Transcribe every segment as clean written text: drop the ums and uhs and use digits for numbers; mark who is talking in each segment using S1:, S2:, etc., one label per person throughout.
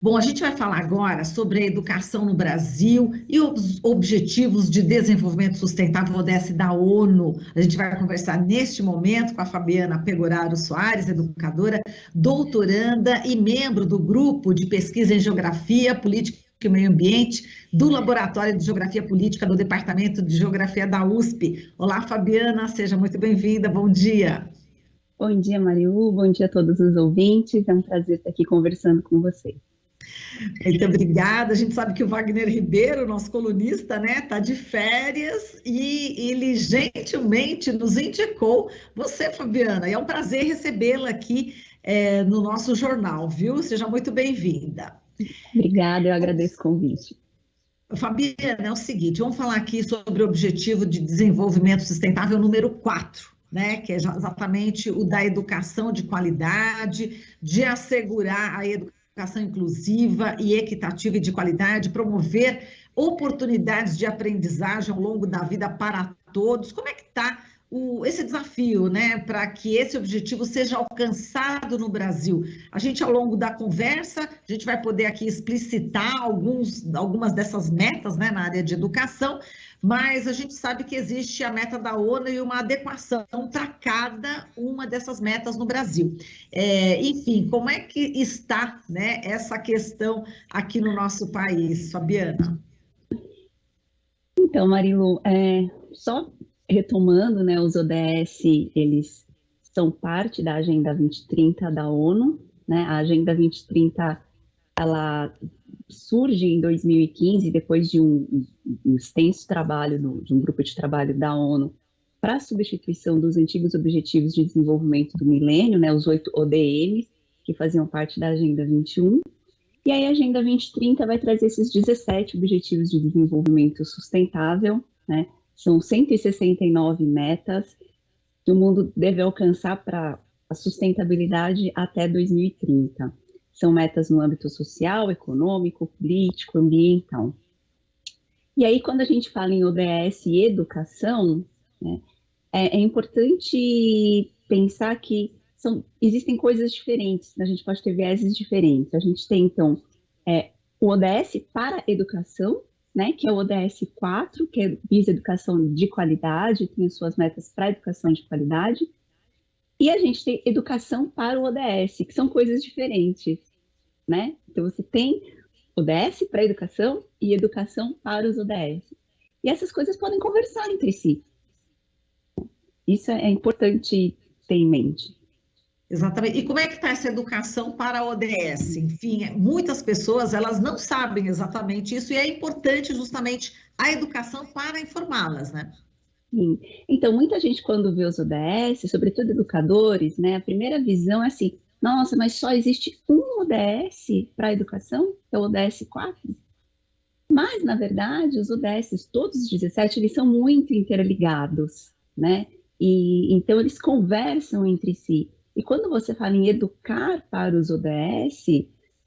S1: Bom, a gente vai falar agora sobre a educação no Brasil e os Objetivos de Desenvolvimento Sustentável ODS da ONU. A gente vai conversar neste momento com a Fabiana Pegoraro Soares, educadora, doutoranda e membro do grupo de pesquisa em Geografia, Política e Meio Ambiente do Laboratório de Geografia Política do Departamento de Geografia da USP. Olá, Fabiana, seja muito bem-vinda, bom dia.
S2: Bom dia, Marilu. Bom dia a todos os ouvintes. É um prazer estar aqui conversando com vocês.
S1: Muito obrigada. A gente sabe que o Wagner Ribeiro, nosso colunista, né, está de férias e ele gentilmente nos indicou você, Fabiana. E é um prazer recebê-la aqui no nosso jornal, viu? Seja muito bem-vinda.
S2: Obrigada, eu agradeço o convite.
S1: Fabiana, é o seguinte, vamos falar aqui sobre o Objetivo de Desenvolvimento Sustentável número 4, né, que é exatamente o da educação de qualidade, de assegurar a educação inclusiva e equitativa e de qualidade, promover oportunidades de aprendizagem ao longo da vida para todos. Como é que está esse desafio, né, para que esse objetivo seja alcançado no Brasil? A gente, ao longo da conversa, a gente vai poder aqui explicitar algumas dessas metas, né, na área de educação, mas a gente sabe que existe a meta da ONU e uma adequação para cada uma dessas metas no Brasil. Enfim, como é que está, né, essa questão aqui no nosso país, Fabiana?
S2: Então, Marilu, só retomando, né, os ODS, eles são parte da Agenda 2030 da ONU, né? A Agenda 2030, ela surge em 2015, depois de um extenso trabalho de um grupo de trabalho da ONU para a substituição dos antigos Objetivos de Desenvolvimento do Milênio, né, os 8 ODMs, que faziam parte da Agenda 21. E aí a Agenda 2030 vai trazer esses 17 Objetivos de Desenvolvimento Sustentável, né? São 169 metas que o mundo deve alcançar para a sustentabilidade até 2030. São metas no âmbito social, econômico, político, ambiental. E aí, quando a gente fala em ODS e educação, né, é importante pensar que existem coisas diferentes, a gente pode ter vieses diferentes. A gente tem, então, o ODS para educação, né, que é o ODS 4, que visa educação de qualidade, tem as suas metas para educação de qualidade, e a gente tem educação para o ODS, que são coisas diferentes, né? Então, você tem ODS para educação e educação para os ODS. E essas coisas podem conversar entre si. Isso é importante ter em mente.
S1: Exatamente. E como é que está essa educação para a ODS? Enfim, muitas pessoas elas não sabem exatamente isso e é importante justamente a educação para informá-las, né?
S2: Sim. Então, muita gente quando vê os ODS, sobretudo educadores, né, a primeira visão é assim, nossa, mas só existe um ODS para a educação, que é o ODS 4? Mas, na verdade, os ODS, todos os 17, eles são muito interligados, né? E então eles conversam entre si. E quando você fala em educar para os ODS,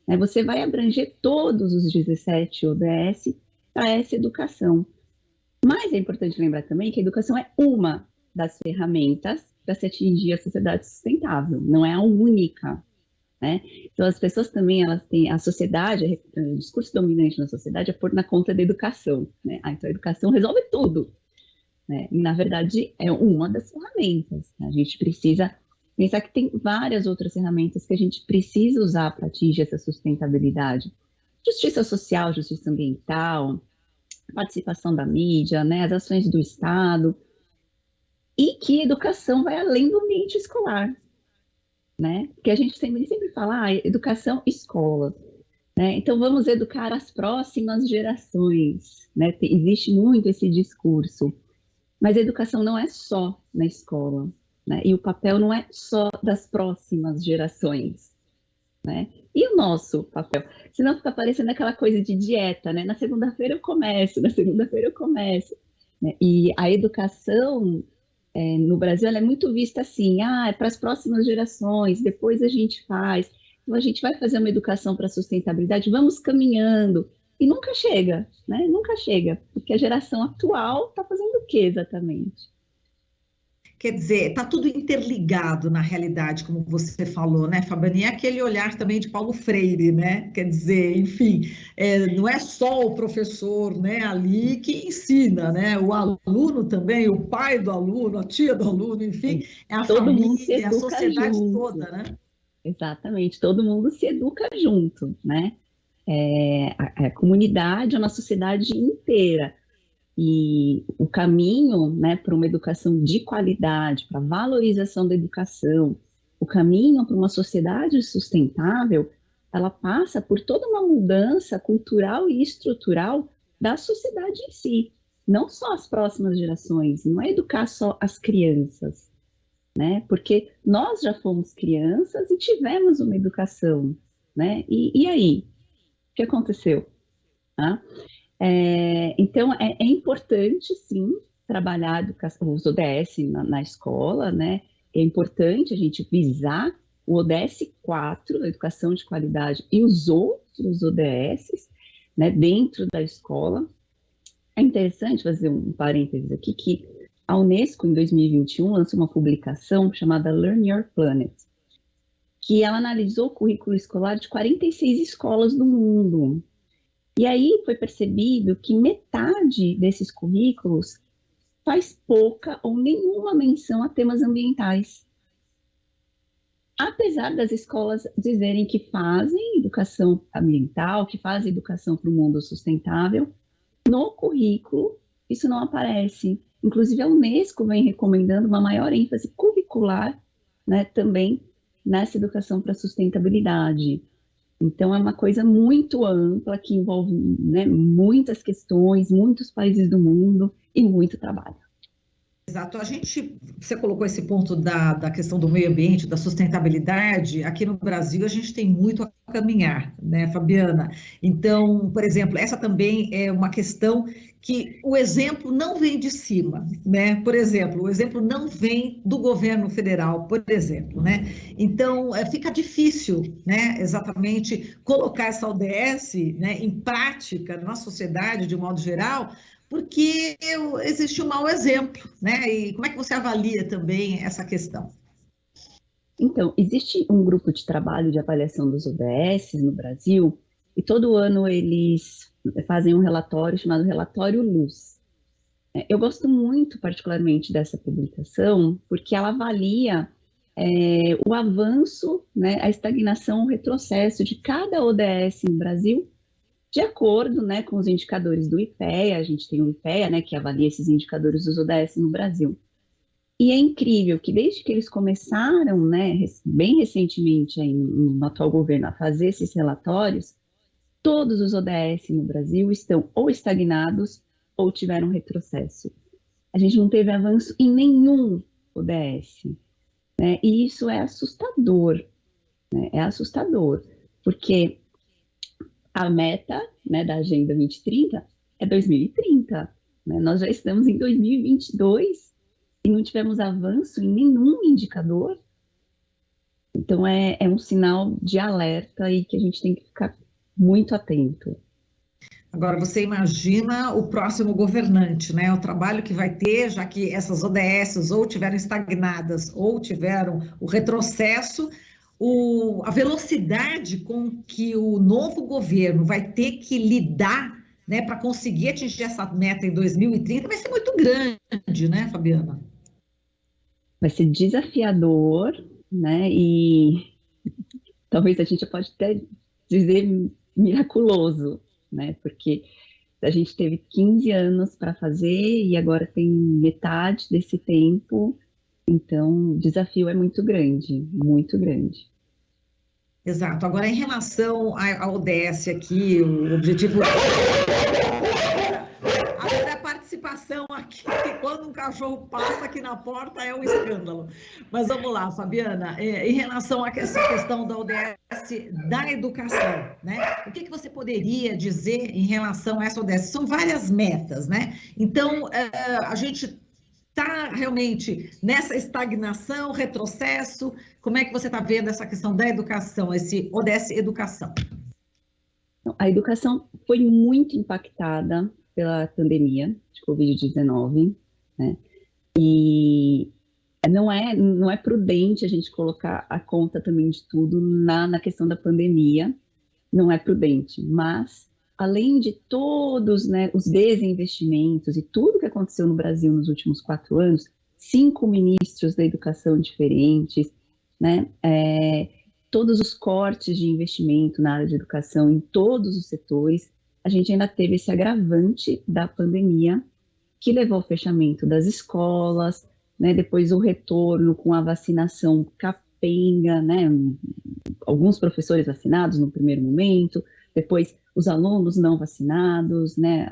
S2: né, você vai abranger todos os 17 ODS para essa educação. Mas é importante lembrar também que a educação é uma das ferramentas para se atingir a sociedade sustentável, não é a única, né? Então as pessoas também, elas têm, a sociedade, o discurso dominante na sociedade é pôr na conta da educação, né? Então a educação resolve tudo, né? E na verdade é uma das ferramentas, né? A gente precisa pensar que tem várias outras ferramentas que a gente precisa usar para atingir essa sustentabilidade. Justiça social, justiça ambiental, participação da mídia, né, as ações do Estado, e que educação vai além do ambiente escolar, né? Porque a gente sempre fala, educação escola, né? Então vamos educar as próximas gerações, né? Existe muito esse discurso, mas a educação não é só na escola, né? E o papel não é só das próximas gerações, né? E o nosso papel? Senão fica parecendo aquela coisa de dieta, né? Na segunda-feira eu começo, na segunda-feira eu começo. Né? E a educação no Brasil ela é muito vista assim, é para as próximas gerações, depois a gente faz. Então a gente vai fazer uma educação para a sustentabilidade, vamos caminhando. E nunca chega, né? Nunca chega, porque a geração atual está fazendo o que exatamente?
S1: Quer dizer, está tudo interligado na realidade, como você falou, né, Fabiana? E é aquele olhar também de Paulo Freire, né? Quer dizer, enfim, não é só o professor, né, ali que ensina, né? O aluno também, o pai do aluno, a tia do aluno, enfim, é a
S2: Todo mundo se
S1: família, é a
S2: educa
S1: sociedade
S2: junto.
S1: toda, né?
S2: Exatamente, todo mundo se educa junto, né? A comunidade é uma sociedade inteira. E o caminho, né, para uma educação de qualidade, para a valorização da educação, o caminho para uma sociedade sustentável, ela passa por toda uma mudança cultural e estrutural da sociedade em si, não só as próximas gerações, não é educar só as crianças, né? Porque nós já fomos crianças e tivemos uma educação, né? E aí, o que aconteceu? Tá? Então, é importante, sim, trabalhar os ODS na escola, né? É importante a gente visar o ODS 4, a educação de qualidade, e os outros ODSs, né, dentro da escola. É interessante fazer um parênteses aqui, que a Unesco, em 2021, lançou uma publicação chamada Learn Your Planet, que ela analisou o currículo escolar de 46 escolas do mundo. E aí foi percebido que metade desses currículos faz pouca ou nenhuma menção a temas ambientais. Apesar das escolas dizerem que fazem educação ambiental, que fazem educação para o mundo sustentável, no currículo isso não aparece. Inclusive a Unesco vem recomendando uma maior ênfase curricular, né, também nessa educação para a sustentabilidade. Então, é uma coisa muito ampla que envolve, né, muitas questões, muitos países do mundo e muito trabalho.
S1: Exato. Você colocou esse ponto da questão do meio ambiente, da sustentabilidade. Aqui no Brasil, a gente tem muito a caminhar, né, Fabiana? Então, por exemplo, essa também é uma questão que o exemplo não vem de cima, né? Por exemplo, o exemplo não vem do governo federal, por exemplo, né? Então, fica difícil, né, exatamente colocar essa ODS, né, em prática na sociedade, de um modo geral, porque existe um mau exemplo, né? E como é que você avalia também essa questão?
S2: Então, existe um grupo de trabalho de avaliação dos ODS no Brasil, e todo ano eles fazem um relatório chamado Relatório Luz. Eu gosto muito, particularmente, dessa publicação, porque ela avalia o avanço, né, a estagnação, o retrocesso de cada ODS no Brasil, de acordo, né, com os indicadores do IPEA. A gente tem o IPEA, né, que avalia esses indicadores dos ODS no Brasil. E é incrível que desde que eles começaram, né, bem recentemente aí, no atual governo, a fazer esses relatórios, todos os ODS no Brasil estão ou estagnados ou tiveram retrocesso. A gente não teve avanço em nenhum ODS, né? E isso é assustador, né? É assustador, porque a meta, né, da Agenda 2030 é 2030, né? Nós já estamos em 2022 e não tivemos avanço em nenhum indicador. Então, é um sinal de alerta e que a gente tem que ficar muito atento.
S1: Agora, você imagina o próximo governante, né? O trabalho que vai ter, já que essas ODS ou tiveram estagnadas ou tiveram o retrocesso, a velocidade com que o novo governo vai ter que lidar, né, para conseguir atingir essa meta em 2030 vai ser muito grande, né, Fabiana?
S2: Vai ser desafiador, né? E talvez a gente pode até dizer miraculoso, né? Porque a gente teve 15 anos para fazer e agora tem metade desse tempo, então o desafio é muito grande, muito grande.
S1: Exato. Agora, em relação ao ODS aqui, o objetivo. Agora é a participação aqui, que quando um cachorro passa aqui na porta é um escândalo. Mas vamos lá, Fabiana, em relação a essa questão da ODS da educação, né? O que você poderia dizer em relação a essa ODS? São várias metas, né? Então, a gente está realmente nessa estagnação, retrocesso? Como é que você está vendo essa questão da educação, esse ODS Educação?
S2: Então, a educação foi muito impactada pela pandemia de Covid-19, né? E não é prudente a gente colocar a conta também de tudo na questão da pandemia, não é prudente, mas além de todos, né, os desinvestimentos e tudo que aconteceu no Brasil nos últimos 4 anos, 5 ministros da educação diferentes, né, todos os cortes de investimento na área de educação em todos os setores, a gente ainda teve esse agravante da pandemia, que levou ao fechamento das escolas, né, depois o retorno com a vacinação capenga, né, alguns professores vacinados no primeiro momento, depois os alunos não vacinados, né,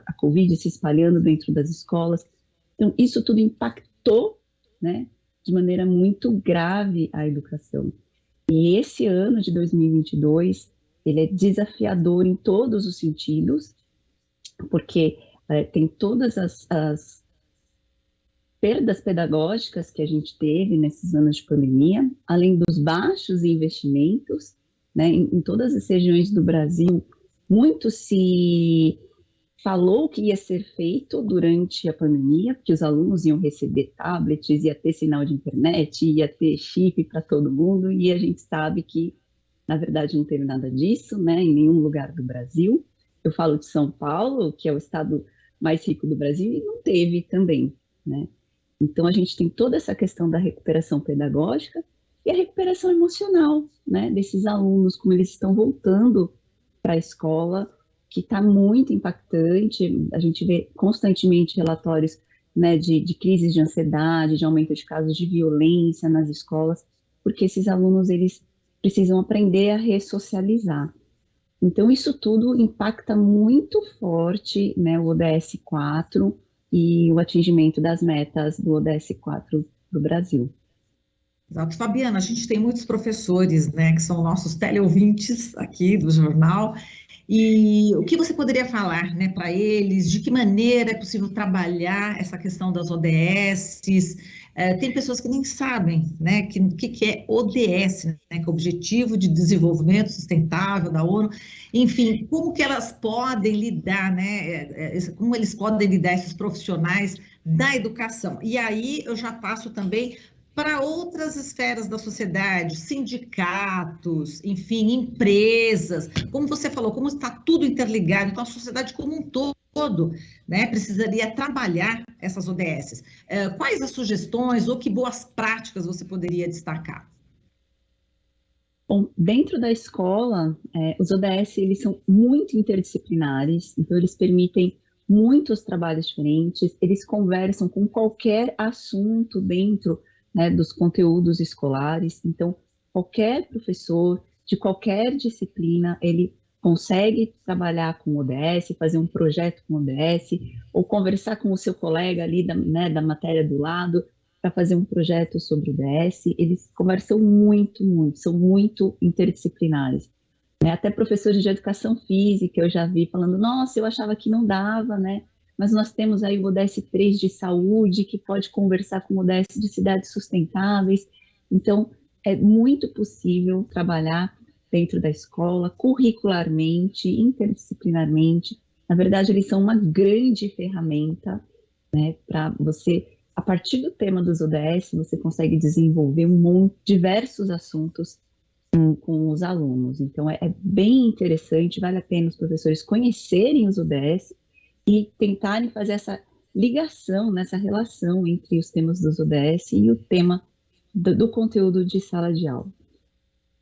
S2: a Covid se espalhando dentro das escolas. Então, isso tudo impactou, né, de maneira muito grave a educação. E esse ano de 2022, ele é desafiador em todos os sentidos, porque tem todas as perdas pedagógicas que a gente teve nesses anos de pandemia, além dos baixos investimentos, né, em todas as regiões do Brasil, muito se falou que ia ser feito durante a pandemia, que os alunos iam receber tablets, ia ter sinal de internet, ia ter chip para todo mundo, e a gente sabe que, na verdade, não teve nada disso, né, em nenhum lugar do Brasil. Eu falo de São Paulo, que é o estado mais rico do Brasil, e não teve também, né? Então, a gente tem toda essa questão da recuperação pedagógica e a recuperação emocional, né, desses alunos, como eles estão voltando para a escola, que está muito impactante. A gente vê constantemente relatórios, né, de crises de ansiedade, de aumento de casos de violência nas escolas, porque esses alunos, eles precisam aprender a ressocializar. Então, isso tudo impacta muito forte, né, o ODS 4 e o atingimento das metas do ODS 4 do Brasil.
S1: Exato. Fabiana, a gente tem muitos professores, né, que são nossos teleouvintes aqui do jornal, e o que você poderia falar, né, para eles? De que maneira é possível trabalhar essa questão das ODSs? Tem pessoas que nem sabem, né, que é ODS, né, que é o Objetivo de Desenvolvimento Sustentável da ONU. Enfim, como que elas podem lidar, né, como eles podem lidar, esses profissionais da educação? E aí eu já passo também para outras esferas da sociedade, sindicatos, enfim, empresas, como você falou, como está tudo interligado, então a sociedade como um todo, né, precisaria trabalhar essas ODSs. Quais as sugestões ou que boas práticas você poderia destacar?
S2: Bom, dentro da escola, os ODS, eles são muito interdisciplinares, então eles permitem muitos trabalhos diferentes, eles conversam com qualquer assunto dentro, né, dos conteúdos escolares. Então, qualquer professor de qualquer disciplina, ele consegue trabalhar com o ODS, fazer um projeto com o ODS, ou conversar com o seu colega ali da matéria do lado, para fazer um projeto sobre o ODS. Eles conversam muito, são muito interdisciplinares. Até professores de educação física eu já vi falando, nossa, eu achava que não dava, né? Mas nós temos aí o ODS 3 de saúde, que pode conversar com o ODS de cidades sustentáveis. Então, é muito possível trabalhar dentro da escola, curricularmente, interdisciplinarmente. Na verdade, eles são uma grande ferramenta, né, para você, a partir do tema dos ODS, você consegue desenvolver diversos assuntos com os alunos. Então, é bem interessante, vale a pena os professores conhecerem os ODS e tentarem fazer essa ligação, nessa relação entre os temas dos ODS e o tema do conteúdo de sala de aula.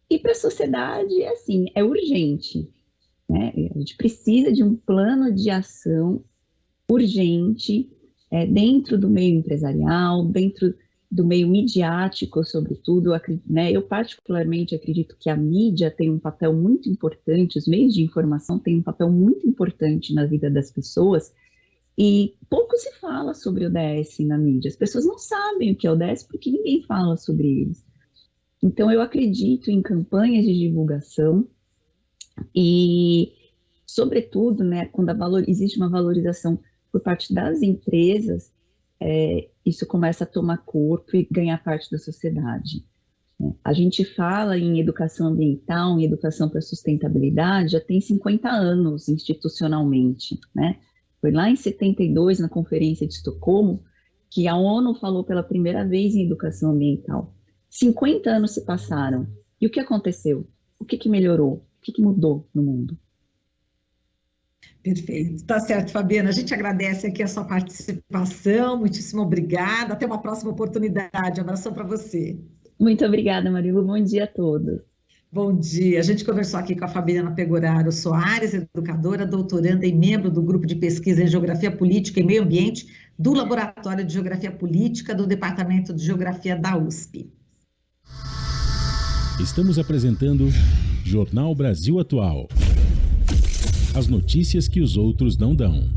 S2: E para a sociedade, assim, é urgente, né? A gente precisa de um plano de ação urgente dentro do meio empresarial, dentro do meio midiático, sobretudo, né? Eu particularmente acredito que a mídia tem um papel muito importante, os meios de informação têm um papel muito importante na vida das pessoas, e pouco se fala sobre o ODS na mídia. As pessoas não sabem o que é o ODS porque ninguém fala sobre eles. Então, eu acredito em campanhas de divulgação e, sobretudo, né, quando existe uma valorização por parte das empresas, isso começa a tomar corpo e ganhar parte da sociedade. A gente fala em educação ambiental, em educação para sustentabilidade, já tem 50 anos institucionalmente, né? Foi lá em 72, na Conferência de Estocolmo, que a ONU falou pela primeira vez em educação ambiental. 50 anos se passaram. E o que aconteceu? O que melhorou? O que mudou no mundo?
S1: Perfeito, tá certo, Fabiana. A gente agradece aqui a sua participação, muitíssimo obrigada. Até uma próxima oportunidade. Abração para você.
S2: Muito obrigada, Marilu. Bom dia a todos.
S1: Bom dia. A gente conversou aqui com a Fabiana Pegoraro Soares, educadora, doutoranda e membro do grupo de pesquisa em Geografia Política e Meio Ambiente do Laboratório de Geografia Política do Departamento de Geografia da USP.
S3: Estamos apresentando Jornal Brasil Atual. As notícias que os outros não dão.